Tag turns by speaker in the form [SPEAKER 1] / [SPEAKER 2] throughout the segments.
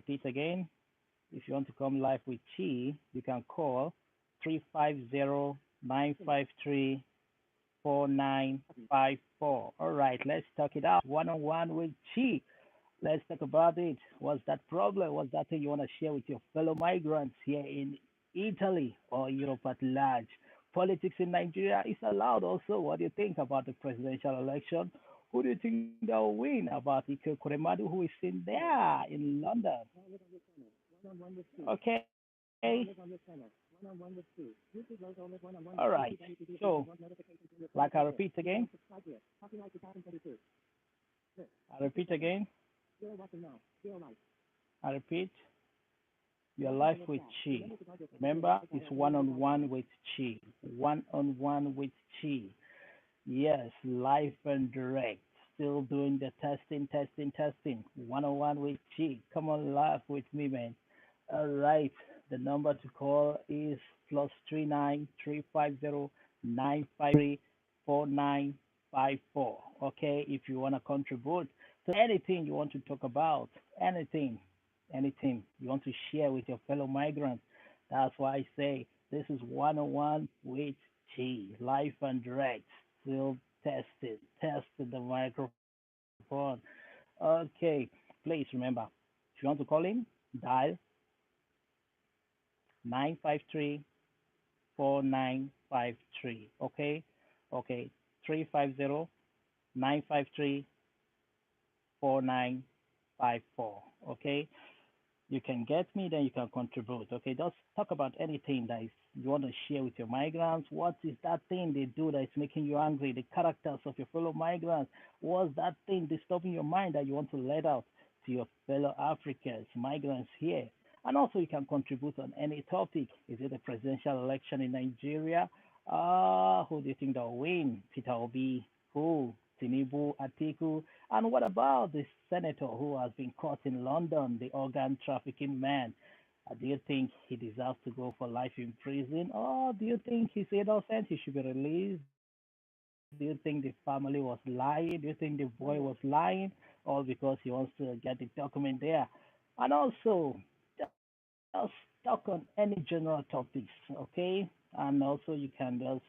[SPEAKER 1] repeat again. If you want to come live with Chi, you can call 350-953-4954. All right, let's talk it out one on one with Chi. Let's talk about it. What's that problem? What's that thing you want to share with your fellow migrants here in Italy or Europe at large? Politics in Nigeria is allowed also. What do you think about the presidential election? Who do you think that will win? About Ike Kuremadu, who is in there in London? Okay. All right. So, like I repeat again, I repeat again, I repeat, your life with Chi. Remember, it's one on one with Chi. One on one with Chi. Yes, live and direct. Still doing the testing, testing, testing. One on one with Chi. Come on, laugh with me, man. All right. The number to call is +39 350 953 4954. Okay, if you want to contribute to anything you want to talk about, anything, anything you want to share with your fellow migrants. That's why I say this is one on one with G, live and direct. Still tested the microphone. Okay, please remember, if you want to call in, dial 953 4953. Okay, okay, 350 953 4954. Okay, you can get me, then you can contribute. Okay, just talk about anything that is you want to share with your migrants. What is that thing they do that is making you angry? The characters of your fellow migrants. What's that thing disturbing your mind that you want to let out to your fellow Africans, migrants here? And also, you can contribute on any topic. Is it a presidential election in Nigeria? Who do you think that will win? Peter Obi, who? Tinubu, Atiku, and what about the senator who has been caught in London, the organ trafficking man? Do you think he deserves to go for life in prison, or do you think he's innocent? He should be released. Do you think the family was lying? Do you think the boy was lying, all because he wants to get the document there? And also, just talk on any general topics, okay? And also, you can just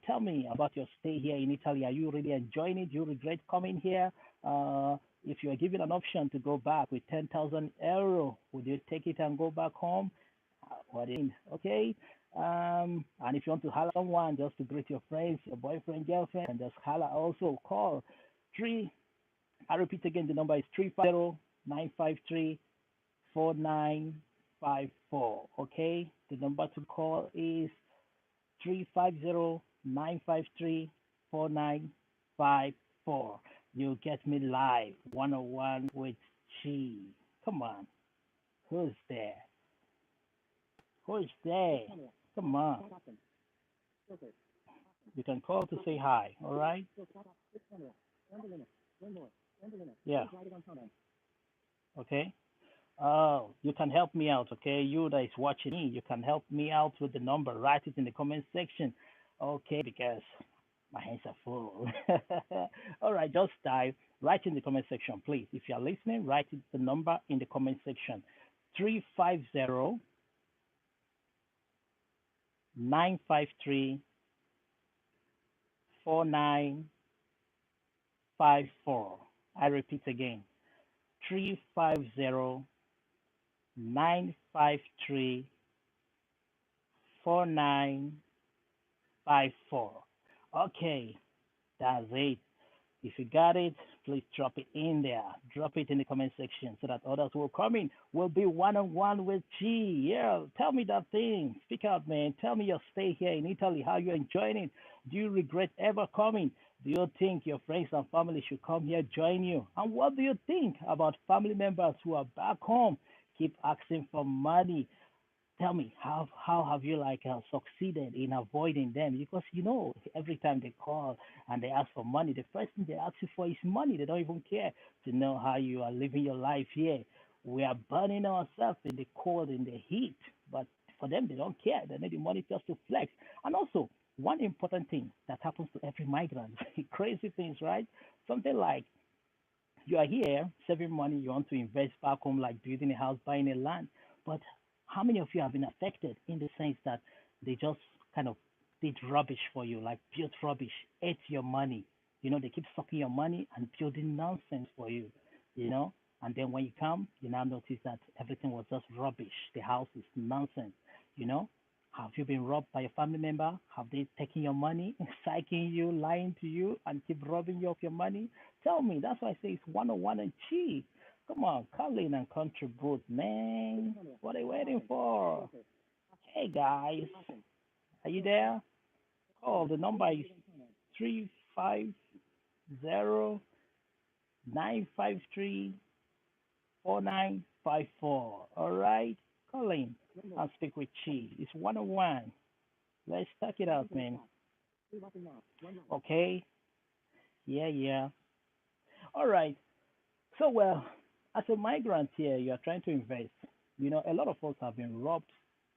[SPEAKER 1] tell me about your stay here in Italy. Are you really enjoying it? Do you regret coming here? If you are given an option to go back with 10,000 euro, would you take it and go back home? What do you mean? Okay. And if you want to holler someone just to greet your friends, your boyfriend, girlfriend, and just holler also, call three. I repeat again, the number is 350-953-4954. Okay. The number to call is 350-953-4954. You get me live, 101 with Chi. Come on. Who's there? Who's there? Come on. You can call to say hi, all right? Yeah, okay. You can help me out, okay? You that is watching me, you can help me out with the number. Write it in the comment section, okay? Because my hands are full. All right, just type, write in the comment section, please. If you are listening, write it, the number in the comment section. 350-953-4954. I repeat again, 350-953-4954. Okay, that's it. If you got it, please drop it in there. Drop it in the comment section so that others will come in. We'll be one on one with G. Yeah, tell me that thing. Speak out, man. Tell me your stay here in Italy, how you're enjoying it. Do you regret ever coming? Do you think your friends and family should come here join you? And what do you think about family members who are back home? Keep asking for money. Tell me, how have you like succeeded in avoiding them? Because every time they call and they ask for money, the first thing they ask you for is money. They don't even care to know how you are living your life here. We are burning ourselves in the cold, in the heat, but for them they don't care. They need the money just to flex. And also, one important thing that happens to every migrant, crazy things, right? Something like You are here saving money, you want to invest back home, like building a house, buying a land. But how many of you have been affected in the sense that they just kind of did rubbish for you, like built rubbish, ate your money? They keep sucking your money and building nonsense for you, you know? And then when you come, you now notice that everything was just rubbish. The house is nonsense, you know? Have you been robbed by a family member? Have they taken your money, psyching you, lying to you, and keep robbing you of your money? Tell me. That's why I say it's 101 and cheap. Come on, call in and contribute, man. What are you waiting for? Hey, guys. Are you there? Call. The number is 350-953-4954. All right? Call in and speak with Chi. It's 101. Let's check it out, man. Okay? Yeah, yeah. All right. So, well, as a migrant here, you are trying to invest. A lot of us have been robbed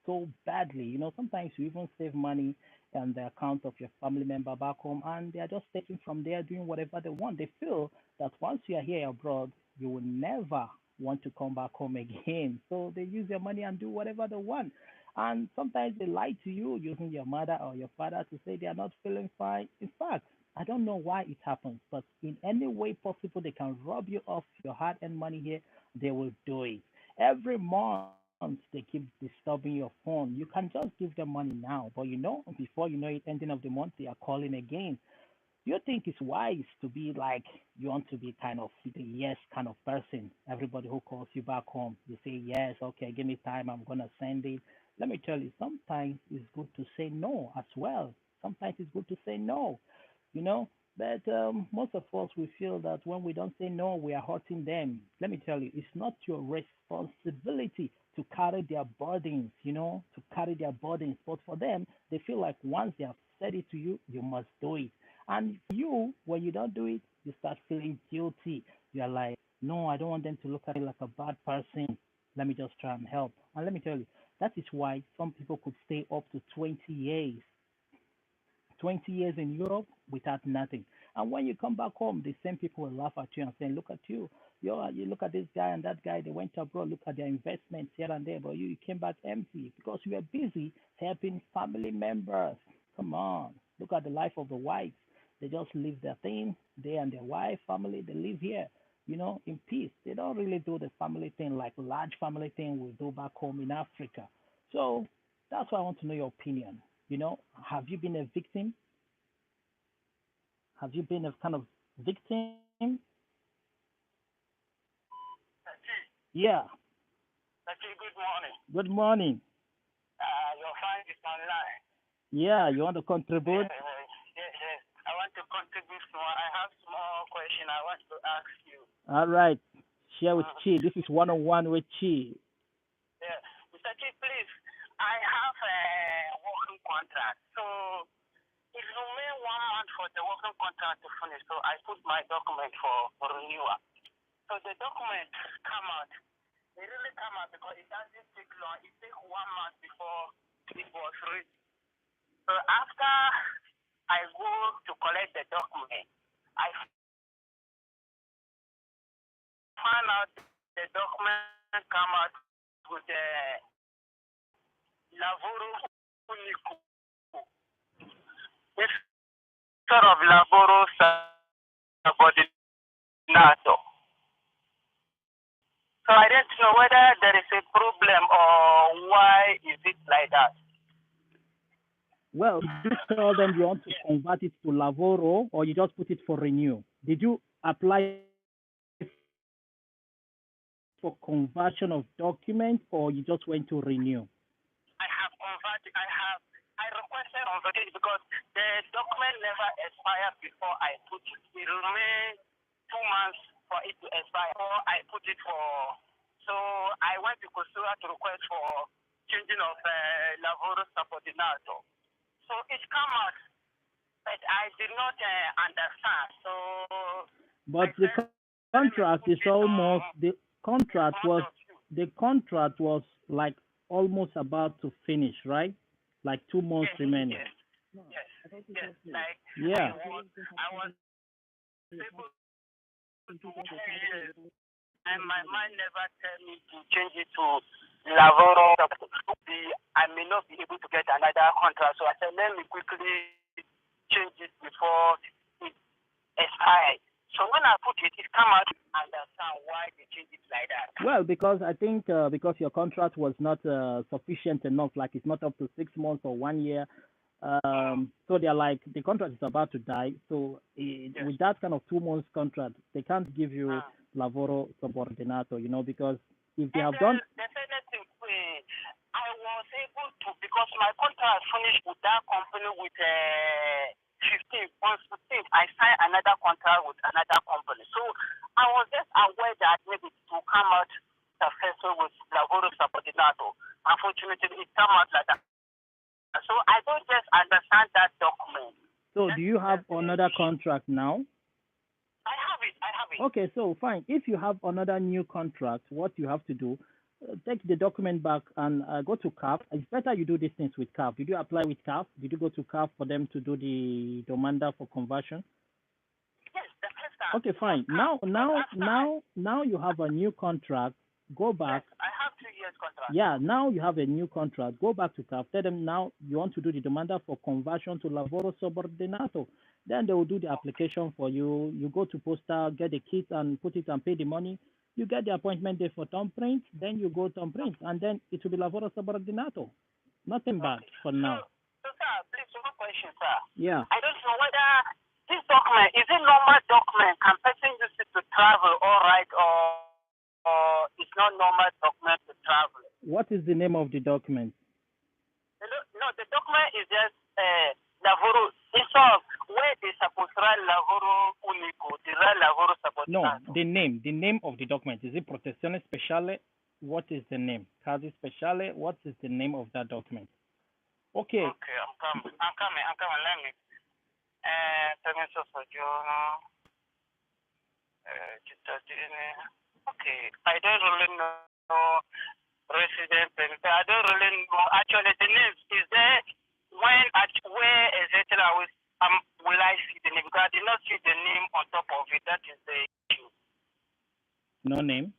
[SPEAKER 1] so badly. Sometimes you even save money on the account of your family member back home, and they are just taking from there, doing whatever they want. They feel that once you are here abroad, you will never want to come back home again. So they use your money and do whatever they want. And sometimes they lie to you using your mother or your father to say they are not feeling fine. In fact, I don't know why it happens, but in any way possible, they can rob you of your hard earned money here. They will do it. Every month, they keep disturbing your phone. You can just give them money now, but before you know it, ending of the month, they are calling again. You think it's wise to be like you want to be kind of the yes kind of person. Everybody who calls you back home, you say yes, okay, give me time, I'm gonna send it. Let me tell you, sometimes it's good to say no as well. Sometimes it's good to say no, you know. But most of us we feel that when we don't say no, we are hurting them. Let me tell you, it's not your responsibility to carry their burdens, to carry their burdens. But for them, they feel like once they have said it to you, you must do it. And you, when you don't do it, you start feeling guilty. You're like, no, I don't want them to look at me like a bad person. Let me just try and help. And let me tell you, that is why some people could stay up to 20 years 20 years in Europe without nothing. And when you come back home, the same people will laugh at you and say, look at you. You look at this guy and that guy, they went abroad, look at their investments here and there, but you came back empty because you were busy helping family members. Come on. Look at the life of the wives. They just live their thing, they and their wife, family, they live here, in peace. They don't really do the family thing like large family thing we do back home in Africa. So that's why I want to know your opinion. Have you been a victim? Have you been a kind of victim?
[SPEAKER 2] Taki,
[SPEAKER 1] Yeah.
[SPEAKER 2] good morning.
[SPEAKER 1] Good morning.
[SPEAKER 2] Your fine is online.
[SPEAKER 1] Yeah, you want to contribute?
[SPEAKER 2] Yes. I want to contribute more. I have small question I want to ask you.
[SPEAKER 1] All right. Share with
[SPEAKER 2] Mm.
[SPEAKER 1] Chi. This is 101 with Chi.
[SPEAKER 2] Yeah. Mr. Chief, please, I have a working contract. So it remain 1 month for the working contract to finish. So I put my document for renewal. So the document come out. It really come out because it doesn't take long. It takes 1 month before it was ready. So after I go to collect the document, I find out the document come out with the Lavoro Unico instead of Lavoro Subordinato. So I don't know whether there is a problem or why is it like that.
[SPEAKER 1] Well, did you tell them you want to convert it to Lavoro or you just put it for renew? Did you apply for conversion of document or you just went to renew?
[SPEAKER 2] I have converted. I requested converted because the document never expired before I put it. It remained 2 months for it to expire. So I put it for. So I went to Kosura to request for changing of Lavoro Subordinato. So it come out, but I did not understand. So I
[SPEAKER 1] But the
[SPEAKER 2] said, let me
[SPEAKER 1] contract
[SPEAKER 2] put
[SPEAKER 1] is
[SPEAKER 2] it
[SPEAKER 1] almost
[SPEAKER 2] on front of you.
[SPEAKER 1] the contract was like almost about to finish, right? Like 2 months
[SPEAKER 2] Yes,
[SPEAKER 1] remaining.
[SPEAKER 2] yes, yes, yes. Like
[SPEAKER 1] Yeah.
[SPEAKER 2] I was able Yes. And my mind never tell me to change it to Lavoro. I may not be able to get another contract. So I said, let me quickly change it before it expires. So when I put it, it come out and understand why they change it like that.
[SPEAKER 1] Well, because I think because your contract was not sufficient enough, like it's not up to 6 months or 1 year. So they're like the contract is about to die. So
[SPEAKER 2] Yes.
[SPEAKER 1] with that kind of 2 months contract, they can't give you
[SPEAKER 2] Mm.
[SPEAKER 1] lavoro subordinato, because if they
[SPEAKER 2] And
[SPEAKER 1] have
[SPEAKER 2] then
[SPEAKER 1] done.
[SPEAKER 2] the second thing, I was able to, because my contract finished with that company with 15th, on 15th, I signed another contract with another company. So I was just aware that maybe it will come out successful with Lavoro Subordinato. Unfortunately, it came out like that. So I don't just understand that document.
[SPEAKER 1] So do you have another contract now?
[SPEAKER 2] I have it. I have it.
[SPEAKER 1] Okay, so fine. If you have another new contract, what you have to do, take the document back and go to CAF. It's better you do these things with CAF. Did you apply with CAF? Did you go to CAF for them to do the demanda for conversion?
[SPEAKER 2] Yes, the first time.
[SPEAKER 1] Okay, fine. Now you have a new contract. Go back.
[SPEAKER 2] Yes, I have 2 years contract.
[SPEAKER 1] Yeah, now you have a new contract. Go back to CAF. Tell them now you want to do the demanda for conversion to lavoro subordinato. Then they will do the application for you. You go to posta, get the kit and put it and pay the money. You get the appointment day for thumbprint. Then you go thumbprint, and then it will be lavoro subordinato. Nothing bad for now.
[SPEAKER 2] So, sir, please, one question, sir.
[SPEAKER 1] Yeah.
[SPEAKER 2] I don't know whether this document is a normal document. Can person use it to travel, all right, or it's not normal document to travel?
[SPEAKER 1] What is the name of the document?
[SPEAKER 2] No, the document is just lavoro. It's of where they supposed to write lavoro unico, they write lavoro
[SPEAKER 1] No,
[SPEAKER 2] subordinato.
[SPEAKER 1] the name of the document. Is it Protezione Speciale? What is the name? Casi Speciale? What is the name of that document? Okay.
[SPEAKER 2] Okay, I'm coming. Let me. Permesso soggiorno. Cittadini. Okay, I don't really know resident permit. I don't really know. Actually, the name is there. Where exactly will I see the name? Because I did not see the name on top of it. That is the issue.
[SPEAKER 1] No name.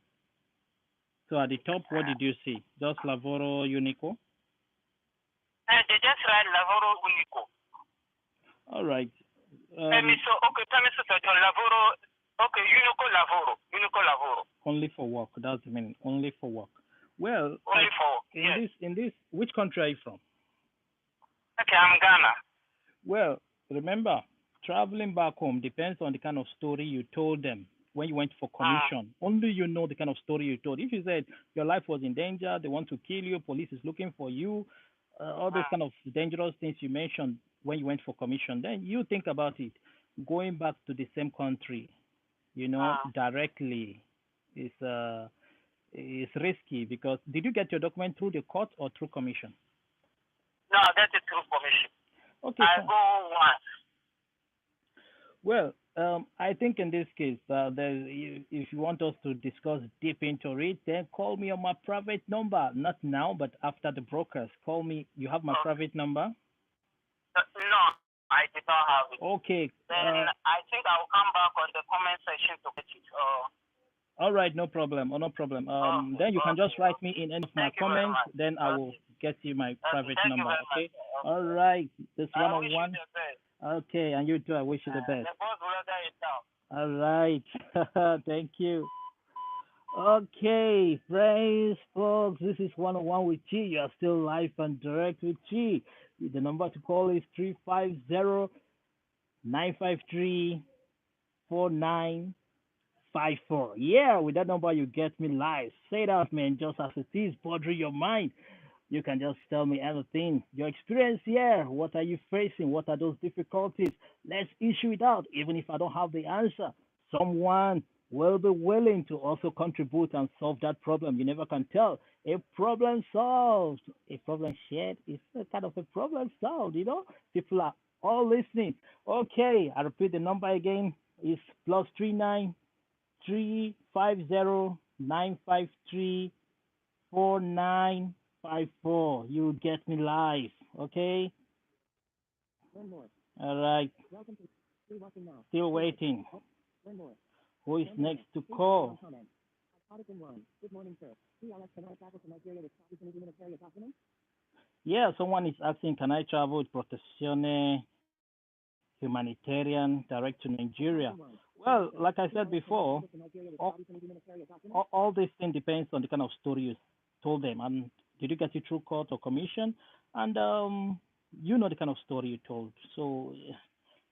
[SPEAKER 1] So at the top, what did you see? Just Lavoro Unico?
[SPEAKER 2] They just write Lavoro Unico.
[SPEAKER 1] All right.
[SPEAKER 2] Permesso soggiorno. Lavoro. Okay, Unico Lavoro.
[SPEAKER 1] Only for work. That's the meaning. Only for work. Well,
[SPEAKER 2] Only for yes.
[SPEAKER 1] in this, which country are you from?
[SPEAKER 2] Okay, I'm Ghana.
[SPEAKER 1] Well, remember, traveling back home depends on the kind of story you told them when you went for commission. Only you know the kind of story you told. If you said your life was in danger, they want to kill you, police is looking for you, all those kind of dangerous things you mentioned when you went for commission, then you think about it. Going back to the same country, directly is risky because did you get your document through the court or through commission?
[SPEAKER 2] No, that is through commission.
[SPEAKER 1] Okay.
[SPEAKER 2] I go once.
[SPEAKER 1] Well, I think in this case, if you want us to discuss deep into it, then call me on my private number. Not now, but after the brokers. Call me. You have my private number?
[SPEAKER 2] No, I did not have it.
[SPEAKER 1] Okay.
[SPEAKER 2] Then I think I will come back on the comment section to get it.
[SPEAKER 1] All right, no problem. No problem. Then you can just write me in any of my comments. Then I will get you my private number. Okay. All right. This one-on-one. Okay, and you too. I wish you the best. All right. Thank you. Okay, friends, folks, this is one-on-one with Chi. You are still live and direct with Chi. The number to call is 350-953-4954. Yeah, with that number, you get me live. Say it out, man, just as it is, bothering your mind. You can just tell me anything. Your experience here. What are you facing? What are those difficulties? Let's issue it out, even if I don't have the answer. Someone will be willing to also contribute and solve that problem. You never can tell. A problem solved, a problem shared is a kind of a problem solved, People are all listening. Okay, I repeat the number again. It's +39-350-953-4954. You get me live, okay? All right. Still waiting. Who is next to call? Yeah, someone is asking, can I travel with Protezione Humanitarian direct to Nigeria? Well, like I said before, all, all this thing depends on the kind of story you told them. And did you get it through court or commission? And you know the kind of story you told. So,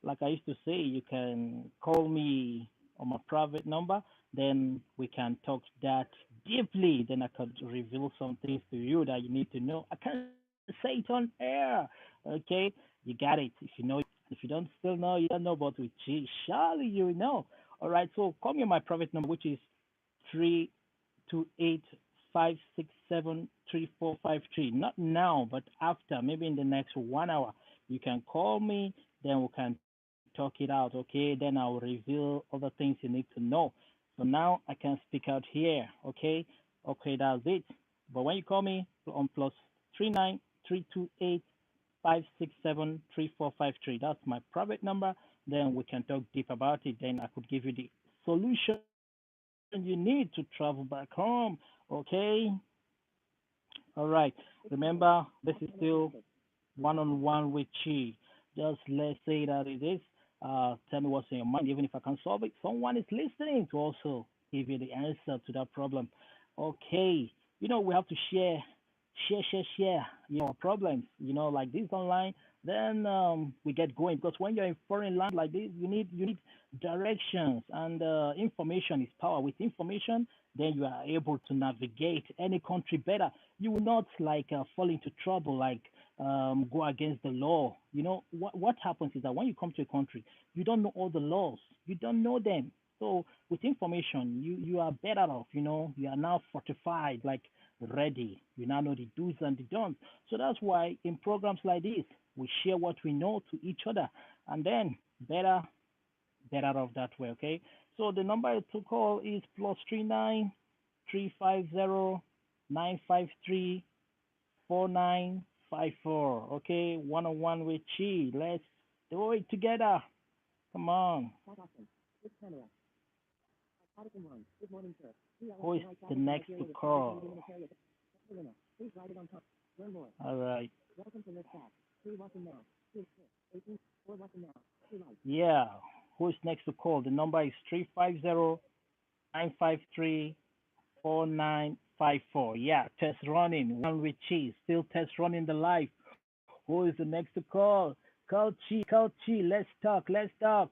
[SPEAKER 1] like I used to say, you can call me on my private number, then we can talk that deeply. Then I could reveal some things to you that you need to know. I can't say it on air. Okay, you got it. If you know, if you don't still know, you don't know. But with G, surely you will know. All right. So call me on my private number, which is 328 567 3453. Not now, but after, maybe in the next 1 hour. You can call me, then we can talk it out, okay? Then I'll reveal other things you need to know. So now I can speak out here, okay? Okay, that's it. But when you call me on plus 39328 567 3453, that's my private number. Then we can talk deep about it. Then I could give you the solution you need to travel back home, okay? All right. Remember, this is still one-on-one with Chi. Just let's say that it is. Tell me what's in your mind, even if I can solve it. Someone is listening to also give you the answer to that problem. Okay, we have to share, problems, like this online. Then we get going because when you're in foreign land like this, you need directions and information is power. With information, then you are able to navigate any country better. You will not like fall into trouble, like go against the law. What happens is that when you come to a country, you don't know all the laws, you don't know them. So with information, you are better off. You are now fortified, like ready. You now know the do's and the don'ts. So that's why in programs like this, we share what we know to each other, and then better off that way. Okay. So the number to call is plus 39 350 953 4954. Okay, one-on-one with Chi. Let's do it together. Come on. Who is the next to call? All right. Yeah. Who is next to call? The number is 350 953 4954. Yeah, test running. One with Chi. Still test running the life. Who is the next to call? Call Chi. Let's talk. Let's talk.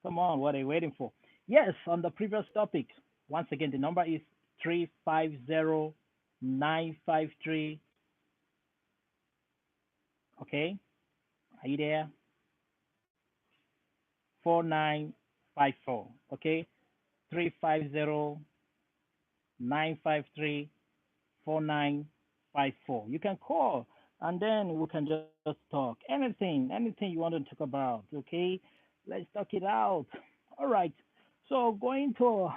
[SPEAKER 1] Come on. What are you waiting for? Yes, on the previous topic. Once again, the number is 350 953. Okay. Are you there? 4954. Okay. 350 953 4954. You can call and then we can just talk. Anything you want to talk about, okay? Let's talk it out. All right. So going to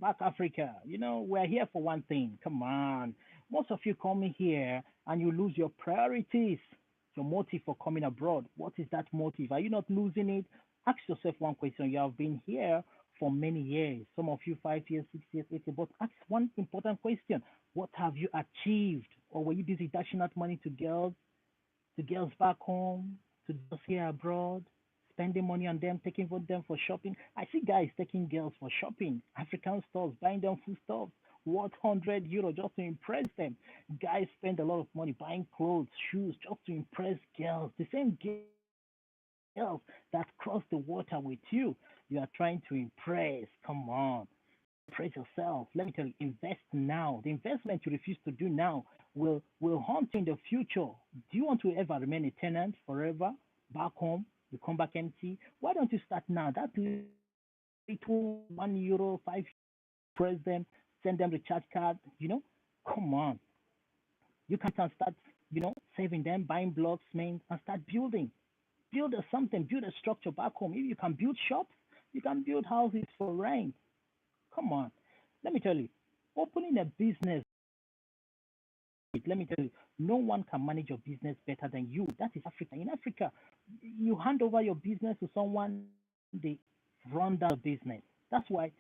[SPEAKER 1] back Africa, we're here for one thing. Come on. Most of you come here and you lose your priorities, your motive for coming abroad. What is that motive? Are you not losing it? Ask yourself one question. You have been here for many years, some of you 5 years, 6 years, 8 years, but ask one important question. What have you achieved? Or were you busy dashing out money to girls back home, to girls here abroad, spending money on them, taking for them for shopping? I see guys taking girls for shopping, African stores, buying them food stuff, worth €100 just to impress them. Guys spend a lot of money buying clothes, shoes just to impress girls. The same girls that cross the water with you are trying to impress. Come on. Impress yourself. Let me tell you, invest now. The investment you refuse to do now will haunt you in the future. Do you want to ever remain a tenant forever back home? You come back empty. Why don't you start now? That little €1, €5, press them, send them recharge card. Come on. You can start, saving them, buying blocks, man, and start building. Build a something, build a structure back home. If you can build shops, you can build houses for rent. Come on. Let me tell you, opening a business, let me tell you, no one can manage your business better than you. That is Africa. In Africa, you hand over your business to someone, they run down the business. That's why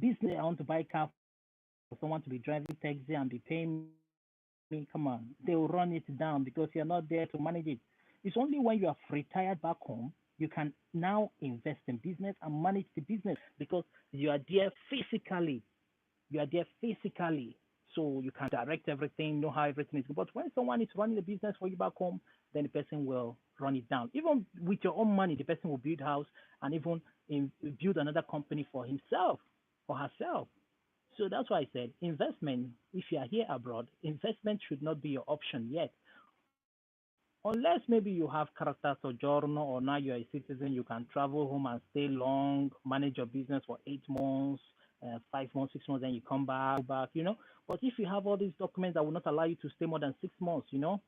[SPEAKER 1] business. I want to buy a car for someone to be driving taxi and be paying me. Come on, they will run it down because you're not there to manage it. It's only when you have retired back home you can now invest in business and manage the business because you are there physically. You are there physically, so you can direct everything, know how everything is. But when someone is running a business for you back home, then the person will run it down. Even with your own money, the person will build house and even build another company for himself or herself. So that's why I said investment, if you are here abroad, investment should not be your option yet. Unless maybe you have character sojourner or now you're a citizen, you can travel home and stay long, manage your business for 8 months, 5 months, 6 months, then you come back, you know. But if you have all these documents that will not allow you to stay more than 6 months, you know,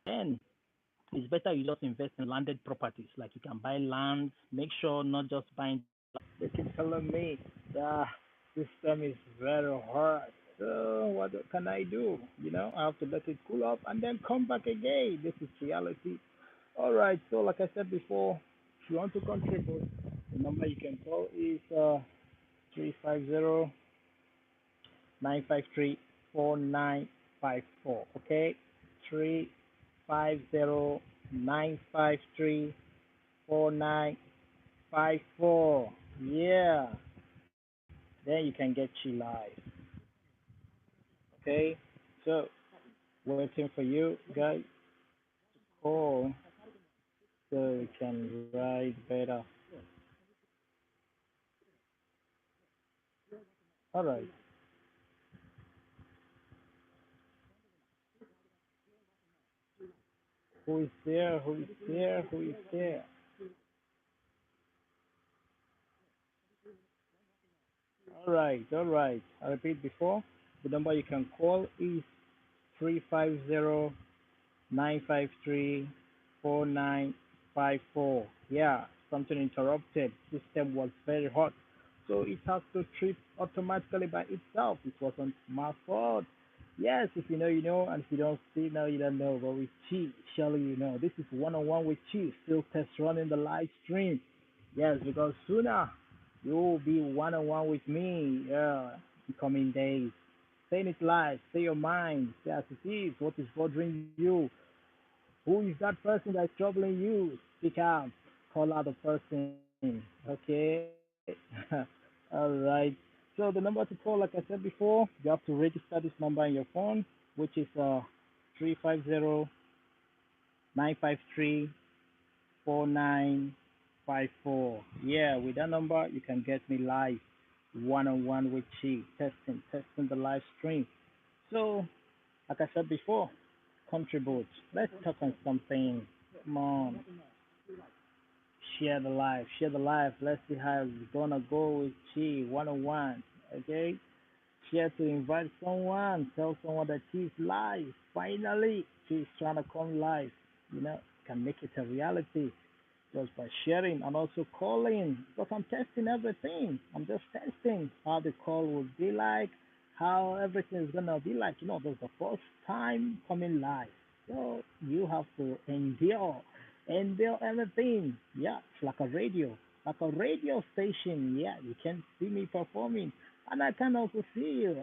[SPEAKER 1] then it's better you just invest in landed properties. Like you can buy land, make sure not just buying. They keep telling me the system is very hard. So what can I do? You know, I have to let it cool off and then come back again. This is reality. All right. So like I said before, if you want to contribute, the number you can call is 350-953-4954. Okay, 350-953-4954. Yeah, then you can get you live. Okay, so waiting for you guys to call so we can ride better. All right. Who is there? Who is there? Who is there? All right. All right. I repeat before. The number you can call is 350-953-4954. Yeah, something interrupted. System was very hot. So it has to trip automatically by itself. It wasn't my fault. Yes, if you know, you know, and if you don't see now, you don't know. But with Chi, surely you know. This is one on one with Chi, still test running the live stream. Yes, because sooner you will be one on one with me, yeah, in coming days. Saying it live, say your mind, say as it is, what is bothering you, who is that person that's troubling you, speak out, call out the person, okay? All right. So the number to call, like I said before, you have to register this number in your phone, which is 350 953 4954. Yeah, with that number, you can get me live, one on one with Chi, testing the live stream. So, like I said before, contribute. Let's talk on something. Come on, share the life. Let's see how it's gonna go with Chi, one on one. Okay, share to invite someone, tell someone that she's live. Finally, she's trying to come live. You know, can make it a reality just by sharing and also calling because I'm testing everything. I'm just testing how the call will be like, how everything is gonna be like. You know, this is the first time coming live, so you have to endure everything. Yeah, it's like a radio station. Yeah, you can see me performing, and I can also see you.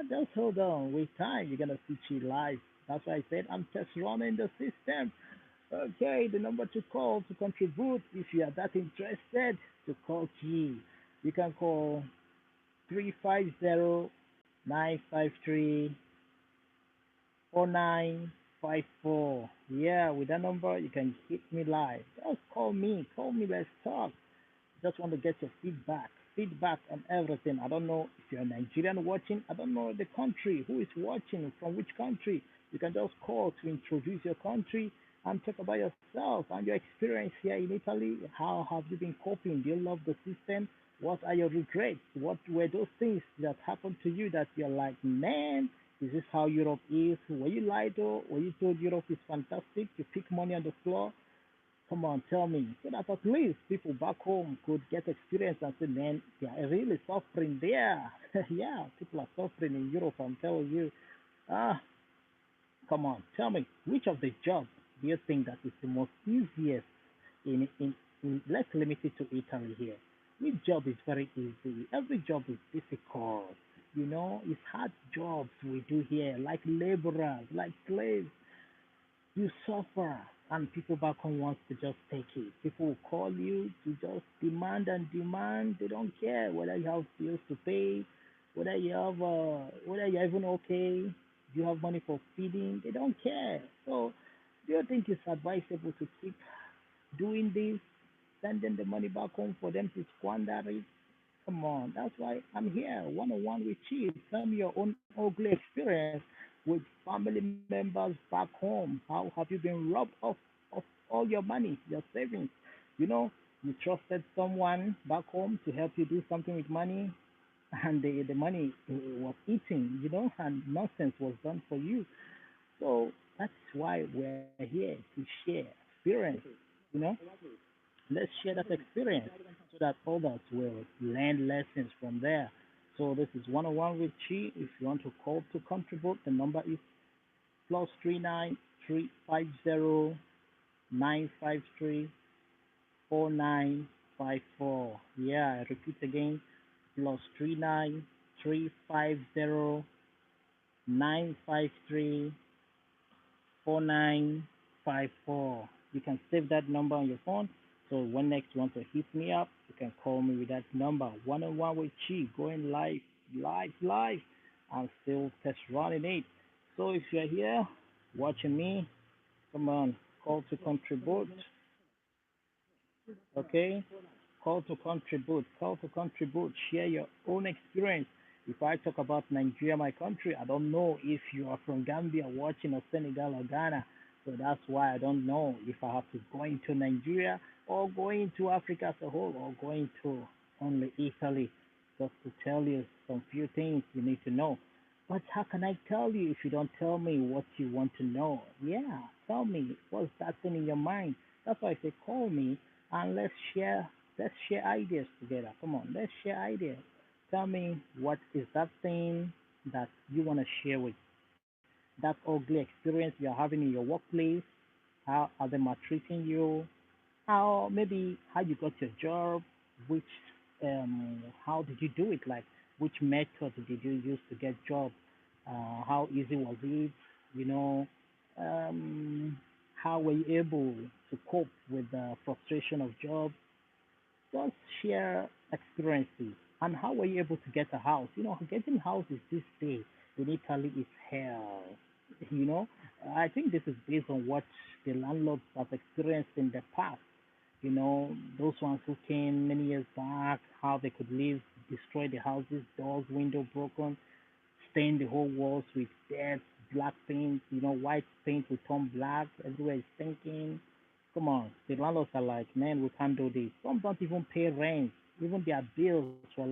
[SPEAKER 1] Just hold on, with time you're gonna see you live. That's why I said I'm just running the system. Okay, the number to call to contribute if you are that interested to call G. You can call 350-953-4954. Yeah, with that number you can hit me live. Just call me, let's talk. Just want to get your feedback on everything. I don't know if you're a Nigerian watching. I don't know the country, who is watching, from which country. You can just call to introduce your country and talk about yourself and your experience here in Italy. How have you been coping? Do you love the system? What are your regrets? What were those things that happened to you that you're like, man, is this how Europe is? Were you lied to? Were you told Europe is fantastic? You pick money on the floor? Come on, tell me. So that at least people back home could get experience and say, man, they are really suffering there. Yeah, people are suffering in Europe, I'm telling you. Ah, come on, tell me, which of the jobs do you think that is the most easiest in let's limit it to Italy here. Which job is very easy? Every job is difficult. It's hard jobs we do here, like laborers, like slaves. You suffer, and people back home wants to just take it. People will call you to just demand and demand. They don't care whether you have bills to pay, whether you're even okay. Do you have money for feeding? They don't care. So, do you think it's advisable to keep doing this, sending the money back home for them to squander it? Come on, that's why I'm here, one on one with Chief. Tell me your own ugly experience with family members back home. How have you been robbed of all your money, your savings? You know, you trusted someone back home to help you do something with money, and the money was eating, and nonsense was done for you. So that's why we're here to share experiences, you know. Let's share that experience so that others will learn lessons from there. So this is 101 with Chi. If you want to call to contribute, the number is plus 39350 953 4954. Yeah, I repeat again, plus 39350 953 4954. You can save that number on your phone. So when next you want to hit me up, you can call me with that number. One on one with Chi, going live, live. I'm still test running it. So if you're here watching me, come on, call to contribute. Okay, call to contribute, share your own experience. If I talk about Nigeria, my country, I don't know if you are from Gambia watching, or Senegal or Ghana. So that's why I don't know if I have to go into Nigeria, or going to Africa as a whole, or going to only Italy, just to tell you some few things you need to know. But how can I tell you if you don't tell me what you want to know? Yeah, tell me what's that thing in your mind. That's why I say call me, and let's share ideas together. Come on, let's share ideas. Tell me what is that thing that you want to share with, that ugly experience you're having in your workplace. How are they maltreating you? How, maybe how you got your job? Which how did you do it? Like, which method did you use to get job? How easy was it? You know, um, how were you able to cope with the frustration of job? Just share experiences. And how were you able to get a house? Getting houses this day in Italy is hell. You know, I think this is based on what the landlords have experienced in the past. Those ones who came many years back, how they could live, destroy the houses, doors, window broken, stain the whole walls with dirt, black paint, white paint will turn black, everywhere is stinking. Come on, the landlords are like, man, we can't do this. Some don't even pay rent, even their bills for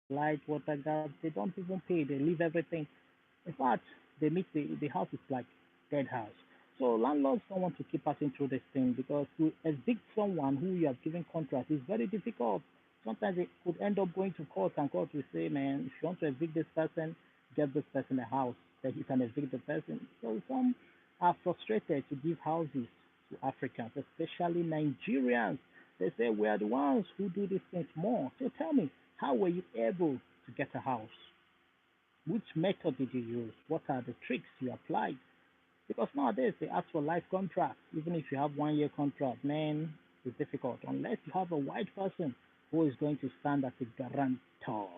[SPEAKER 1] light, water, gas, they don't even pay. They leave everything. In fact, the house is like dead house. So landlords don't want to keep passing through this thing, because to evict someone who you have given contract is very difficult. Sometimes it could end up going to court, and court will say, man, if you want to evict this person, get this person a house that you can evict the person. So some are frustrated to give houses to Africans, especially Nigerians. They say we are the ones who do these things more. So tell me, how were you able to get a house? Which method did you use? What are the tricks you applied? Because nowadays they ask for life contracts. Even if you have 1 year contract, man, it's difficult unless you have a white person who is going to stand as a guarantor.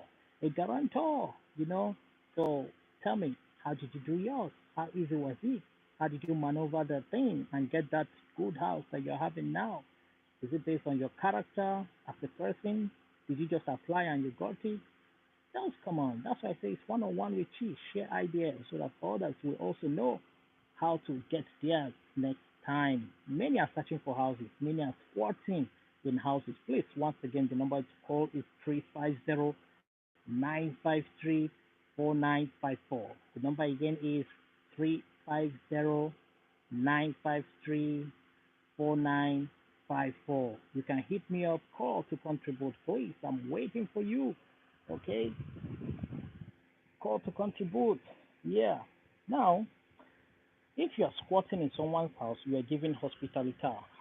[SPEAKER 1] A guarantor, you know. So tell me, how did you do yours? How easy was it? How did you maneuver the thing and get that good house that you're having now? Is it based on your character as a person? Did you just apply and you got it? Just come on. That's why I say it's one on one with Chi. Share ideas so that others will also know how to get theirs next time. Many are searching for houses, many are squatting in houses. Please, once again, the number to call is 350-953-4954. The number again is 350-953-4954. You can hit me up, call to contribute, please. I'm waiting for you. Okay, call to contribute. Yeah. Now, If you're squatting in someone's house, you are giving hospitality.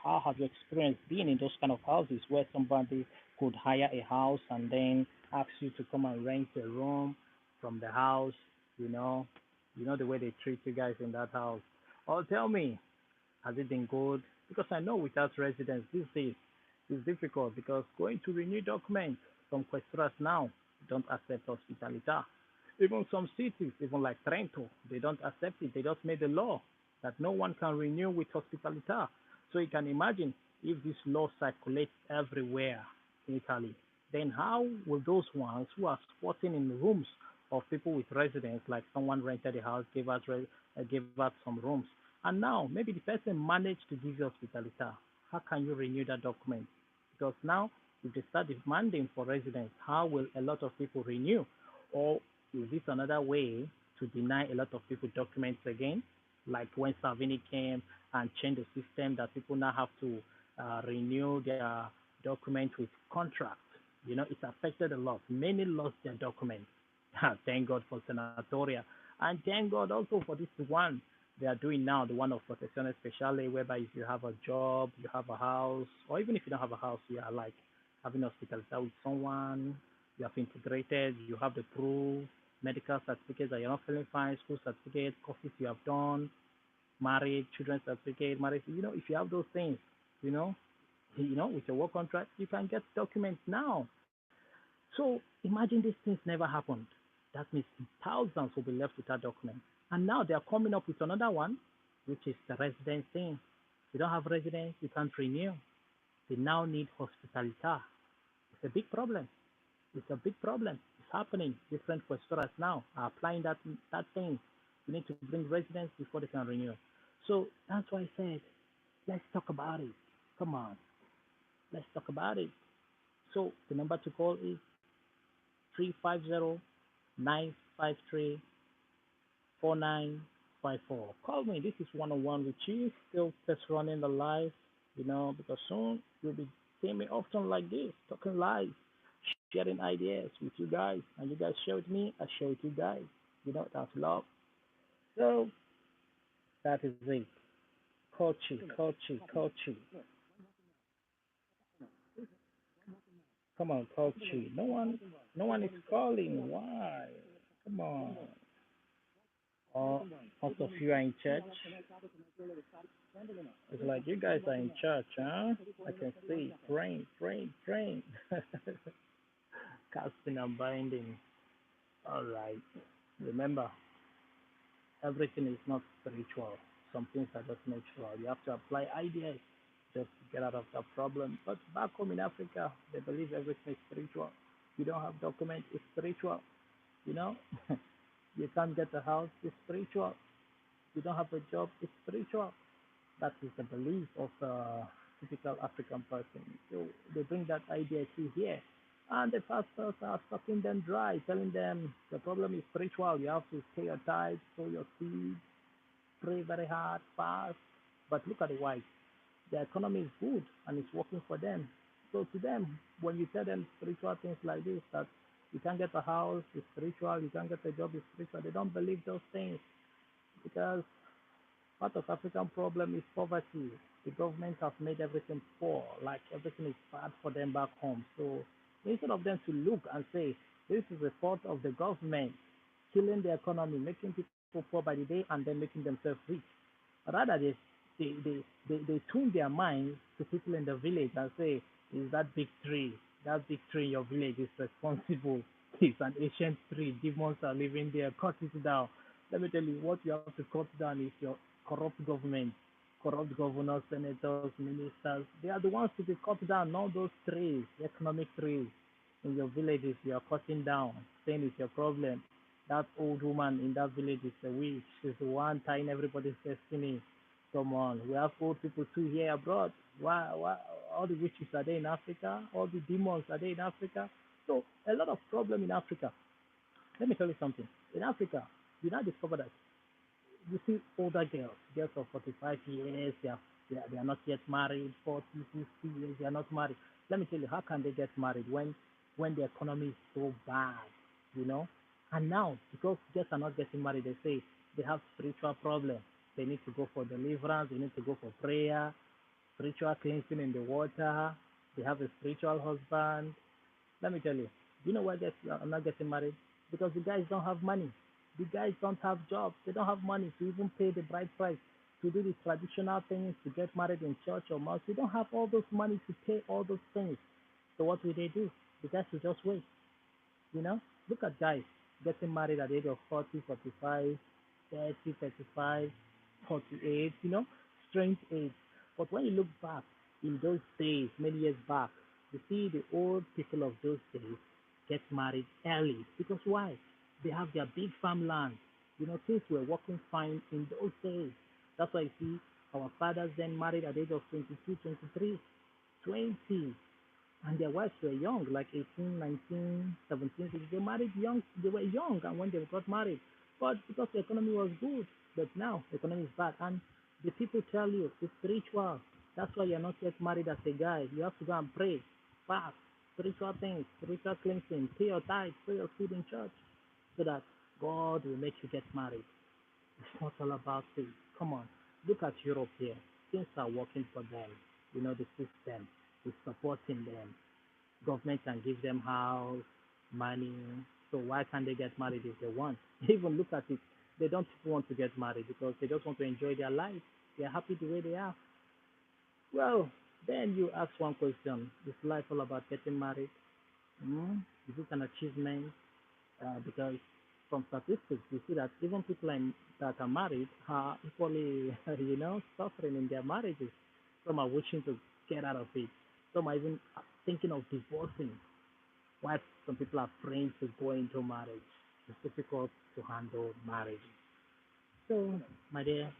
[SPEAKER 1] How have you experienced being in those kind of houses where somebody could hire a house and then ask you to come and rent a room from the house? You know, you know the way they treat you guys in that house. Or tell me, has it been good? Because I know without residence these days it's difficult because going to renew documents from Questoras now don't accept hospitality. Even some cities, even like Trento, they don't accept it. They just made a law that no one can renew with hospitality. So you can imagine if this law circulates everywhere in Italy, then how will those ones who are squatting in rooms of people with residence, like someone rented a house, gave us some rooms, and now maybe the person managed to give you hospitality. How can you renew that document? Because now, if they start demanding for residence, how will a lot of people renew? Or is this another way to deny a lot of people documents again? Like when Salvini came and changed the system that people now have to renew their document with contract. You know, it affected a lot. Many lost their documents. Thank God for Senatoria. And thank God also for this one they are doing now, the one of Protezione Speciale, whereby if you have a job, you have a house, or even if you don't have a house, you are like having hospitality with someone, you have integrated, you have the proof, medical certificates that you're not feeling fine, school certificate, courses you have done, married, children's certificate, marriage. You know, if you have those things, you know, with your work contract, you can get documents now. So imagine these things never happened. That means thousands will be left without documents. And now they are coming up with another one, which is the residence thing. If you don't have residence, you can't renew. They now need hospitality. It's a big problem. It's a big problem. It's happening. Different restaurants now are applying that thing. You need to bring residents before they can renew. So that's why I said, let's talk about it. Come on, let's talk about it. So the number to call is 350-953-4954. Call me. This is one on one with you. Still just running the live, because soon you'll be seeing me often like this, talking live, sharing ideas with you guys. And you guys share with me, I share with you guys. That's love. So that is it. Kochi. Come on, Kochi. No one is calling. Why? Come on. Most of you are in church. It's like you guys are in church, huh? I can see. Praying. Casting and binding. All right. Remember, everything is not spiritual. Some things are just natural. You have to apply ideas just to get out of that problem. But back home in Africa, they believe everything is spiritual. You don't have documents, it's spiritual. You know, you can't get a house, it's spiritual. You don't have a job, it's spiritual. That is the belief of a typical African person. So they bring that idea to here. And the pastors are sucking them dry, telling them the problem is spiritual. You have to pay your tithes, sow your seeds, pray very hard, fast. But look at the whites. The economy is good and it's working for them. So to them, when you tell them spiritual things like this, that you can't get a house, it's spiritual, you can't get a job, it's spiritual, they don't believe those things because part of African problem is poverty. The government has made everything poor, like everything is bad for them back home. So instead of them to look and say, this is a fault of the government, killing the economy, making people poor by the day, and then making themselves rich. Rather, they tune their minds to people in the village and say, is that big tree in your village is responsible. It's an ancient tree. Demons are living there. Cut it down. Let me tell you, what you have to cut down is your corrupt government, corrupt governors, senators, ministers. They are the ones to be cut down, not those trees, economic trees in your villages you are cutting down, saying it's your problem. That old woman in that village is a witch. She's the one tying everybody's destiny. Come on, we have old people too here abroad. Why? All the witches are there in Africa. All the demons are there in Africa. So a lot of problem in Africa. Let me tell you something. In Africa, you now discover that you see older girls of 45 years, they are not yet married, 40, 50 years, they are not married. Let me tell you, how can they get married when the economy is so bad, you know? And now, because girls are not getting married, they say they have spiritual problem. They need to go for deliverance. They need to go for prayer, spiritual cleansing in the water. They have a spiritual husband. Let me tell you, do you know why I'm not getting married? Because the guys don't have money. The guys don't have jobs. They don't have money to even pay the bride price to do the traditional things to get married in church or mosque. They don't have all those money to pay all those things. So what will they do? The guys will just wait. You know, look at guys getting married at the age of 40, 45, 30, 35, 48, strange age. But when you look back in those days, many years back, you see the old people of those days get married early. Because why? They have their big farmland. Things were working fine in those days. That's why you see our fathers then married at the age of 22, 23, 20, and their wives were young, like 18, 19, 17. They married young. They were young, and when they got married, but because the economy was good, but now the economy is bad, and the people tell you it's spiritual. That's why you're not yet married as a guy. You have to go and pray, fast, spiritual things, spiritual cleansing, pay your tithes, pay your food in church, so that God will make you get married. It's not all about faith. Come on, look at Europe here. Things are working for them. The system is supporting them. Government can give them house, money. So why can't they get married if they want? Even look at it. They don't want to get married because they just want to enjoy their life. They're happy the way they are. Well, then you ask one question: is life all about getting married? Is it an achievement? Because from statistics, you see that even people that are married are equally, suffering in their marriages. Some are wishing to get out of it. Some are even thinking of divorcing. Why some people are afraid to go into marriage. It's difficult to handle marriage. So, my dear,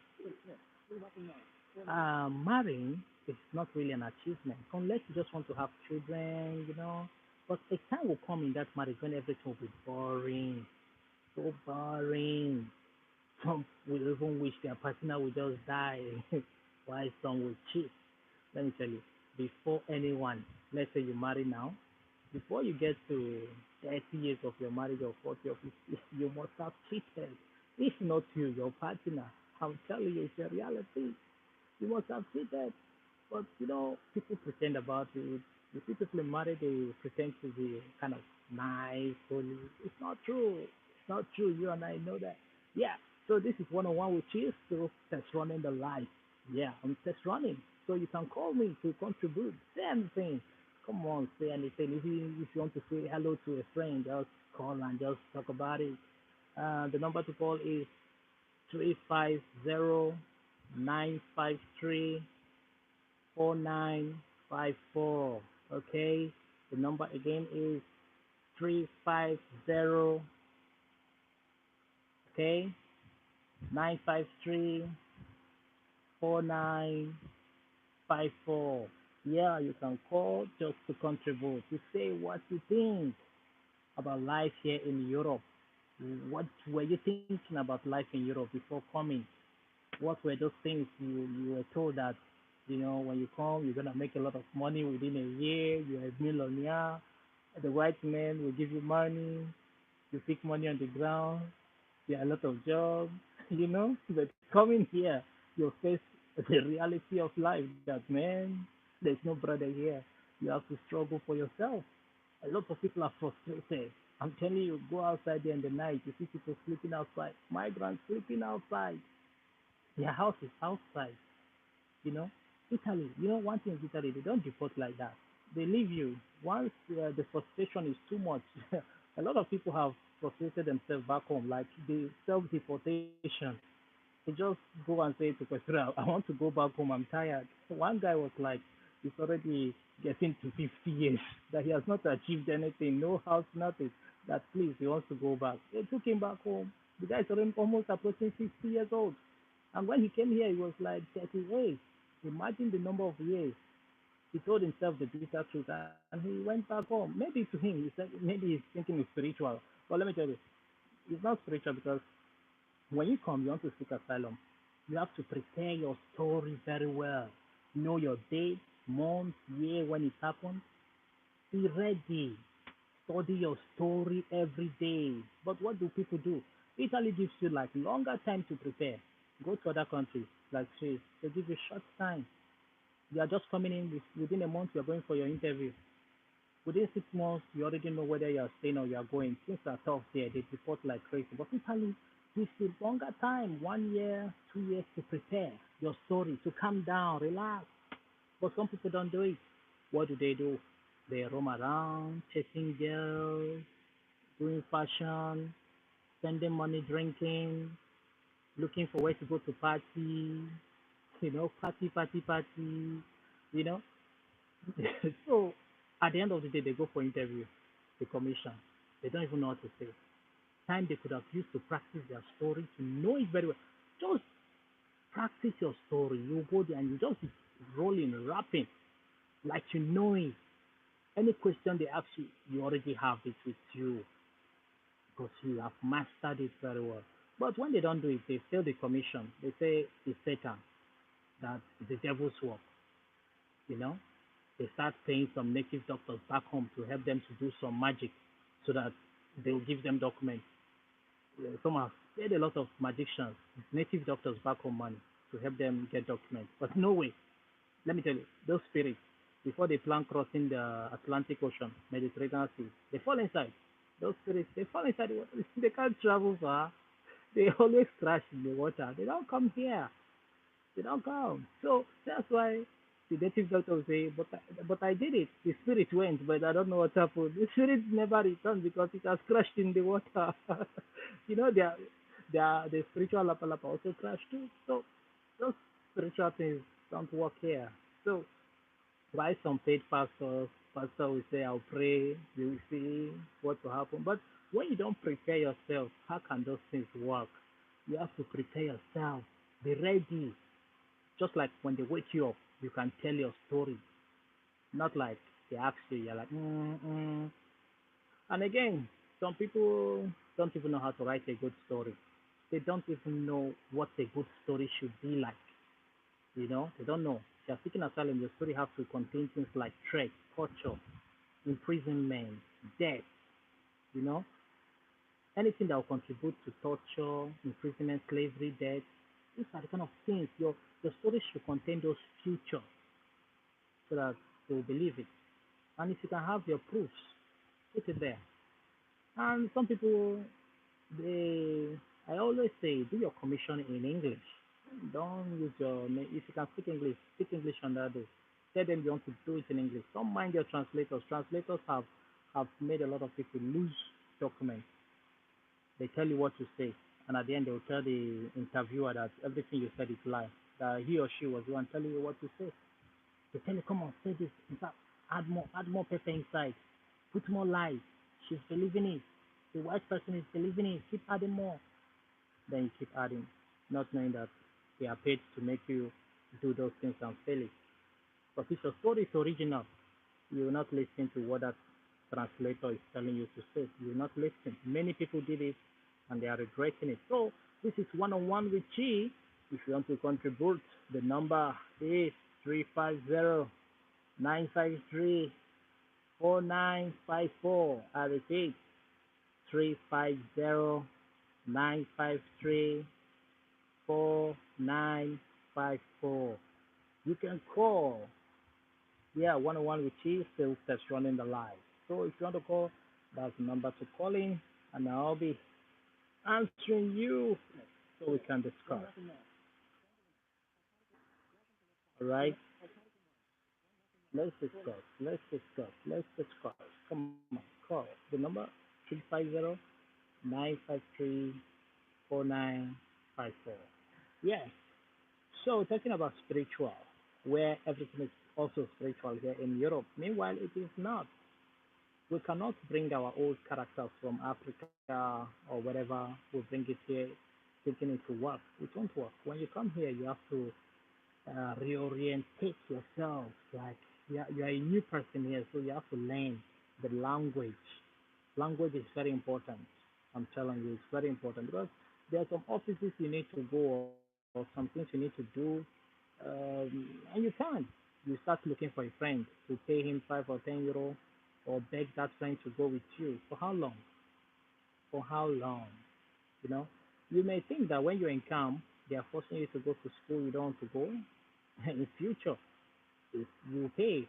[SPEAKER 1] marrying is not really an achievement unless you just want to have children. But a time will come in that marriage when everything will be boring, so boring. Some will even wish their partner would just die, while some will cheat. Let me tell you, before anyone, let's say you marry now, before you get to 30 years of your marriage or 40 or 50, you must have cheated. If not you, your partner, I'm telling you, it's a reality. You must have cheated. But people pretend about it. You see people in marriage, they pretend to be kind of nice, holy. It's not true. It's not true. You and I know that. Yeah. So this is one on one with Cheers to test running the life. Yeah, I'm test running. So you can call me to contribute. Say anything. Come on, say anything. If you want to say hello to a friend, just call and just talk about it. The number to call is 350-953-4954. Okay. The number again is 350, okay, 953-4954. Yeah, you can call just to contribute. To say what you think about life here in Europe. What were you thinking about life in Europe before coming? What were those things you were told that, when you come, you're going to make a lot of money within a year, you're a millionaire, the white man will give you money, you pick money on the ground, there are a lot of jobs, but coming here, you face the reality of life that, man, there's no brother here. You have to struggle for yourself. A lot of people are frustrated. I'm telling you, go outside there in the night, you see people sleeping outside, migrants sleeping outside. Their house is outside, you know. Italy, one thing is Italy, they don't deport like that. They leave you. Once the frustration is too much, a lot of people have frustrated themselves back home, like the self deportation. They just go and say to Questura, I want to go back home, I'm tired. So one guy was like, he's already getting to 50 years, that he has not achieved anything, no house, nothing. That please, he wants to go back. They took him back home. The guy is already almost approaching 60 years old. And when he came here, he was like 38. Imagine the number of years. He told himself the bitter truth and he went back home. Maybe to him, he said maybe he's thinking it's spiritual. But let me tell you, it's not spiritual because when you come, you want to seek asylum. You have to prepare your story very well. Know your date, month, year when it happened. Be ready. Study your story every day. But what do people do? Italy gives you like longer time to prepare. Go to other countries like Swiss. They give you short time. You are just coming in within a month. You are going for your interview. Within 6 months, you already know whether you are staying or you are going. Things are tough there. They report like crazy. But Italy gives you longer time, 1 year, 2 years to prepare your story, to calm down, relax. But some people don't do it. What do? They roam around, chasing girls, doing fashion, spending money drinking, looking for where to go to party, party, you know. So at the end of the day, they go for interview, the commission. They don't even know what to say. Time they could have used to practice their story, to know it very well. Just practice your story. You go there and you just rolling, rapping, like you know it. Any question they ask you, you already have it with you because you have mastered it very well. But when they don't do it, they fail the commission. They say it's Satan, that it's the devil's work, you know. They start paying some native doctors back home to help them to do some magic so that they'll give them documents. Some have paid a lot of magicians, native doctors back home money to help them get documents. But no way. Let me tell you, those spirits, before they plan crossing the Atlantic Ocean, Mediterranean Sea, they fall inside. Those spirits, they fall inside the water. They can't travel far. They always crash in the water. They don't come here. They don't come. So that's why the native doctor will say, but I did it. The spirit went, but I don't know what happened. The spirit never returned because it has crashed in the water. The spiritual lapalapa also crashed too. So those spiritual things don't work here. So why some paid pastor will say, I'll pray, you will see what will happen. But when you don't prepare yourself, how can those things work? You have to prepare yourself. Be ready. Just like when they wake you up, you can tell your story. Not like they ask you, you're like, mm. And again, some people don't even know how to write a good story. They don't even know what a good story should be like. They don't know. If you're seeking asylum, your story has to contain things like threat, torture, imprisonment, death, you know, anything that will contribute to torture, imprisonment, slavery, death. These are the kind of things your story should contain those futures so that they will believe it. And if you can have your proofs, put it there. And some people, they, I always say, do your commission in English. Don't use if you can speak English on that day. Tell them you want to do it in English. Don't mind your translators. Translators have made a lot of people lose documents. They tell you what to say, and at the end they will tell the interviewer that everything you said is lie. That he or she was the one telling you what to say. They tell you, come on, say this. In fact, add more pepper inside. Put more lies. She's believing it. The white person is believing it. Keep adding more. Then you keep adding, not knowing that they are paid to make you do those things and fail it. But if your story is original, you will not listen to what that translator is telling you to say. You will not listen. Many people did it and they are regretting it. So this is one on one with Chi. If you want to contribute, the number is 350-953-4954. I repeat, 350-953-4954. You can call. Yeah, 101 with Chief still that's running the live. So if you want to call, that's the number to call in, and I'll be answering you so we can discuss. All right, let's discuss. Let's discuss. Let's discuss. Come on, call the number 350-953-4954. Yes. So talking about spiritual, where everything is also spiritual here in Europe. Meanwhile, it is not. We cannot bring our old characters from Africa or wherever, we bring it here thinking it will work. It won't work. When you come here, you have to reorientate yourself. Like you are a new person here, so you have to learn the language. Language is very important. I'm telling you, it's very important because there are some offices you need to go or some things you need to do, and you can't. You start looking for a friend to pay him €5 or €10 or beg that friend to go with you. For how long? For how long? You know, you may think that when you're in camp They are forcing you to go to school you don't want to go. In future, if you pay,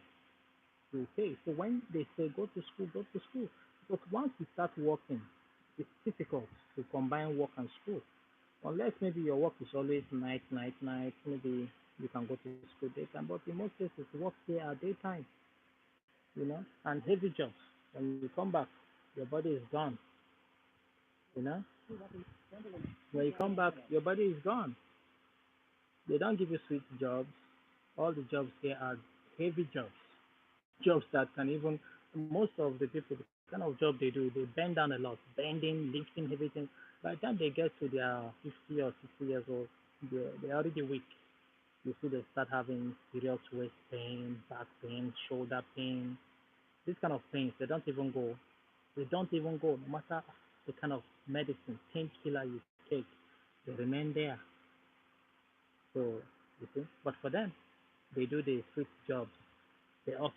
[SPEAKER 1] you pay. So when they say go to school. But once you start working, it's difficult to combine work and school. Unless maybe your work is always night, night, night, maybe you can go to school daytime. But in most cases, work here are daytime, and heavy jobs. When you come back, your body is gone, you know. When you come back, your body is gone. They don't give you sweet jobs. All the jobs here are heavy jobs, jobs that can even most of the people, the kind of job they do, they bend down a lot, bending, lifting, everything. By the time they get to their 50 or 60 years old, they're already weak. You see, they start having serious waist pain, back pain, shoulder pain, these kind of things. They don't even go. They don't even go. No matter the kind of medicine, painkiller you take, they remain there. So you see, but for them, they do the sweet jobs. They often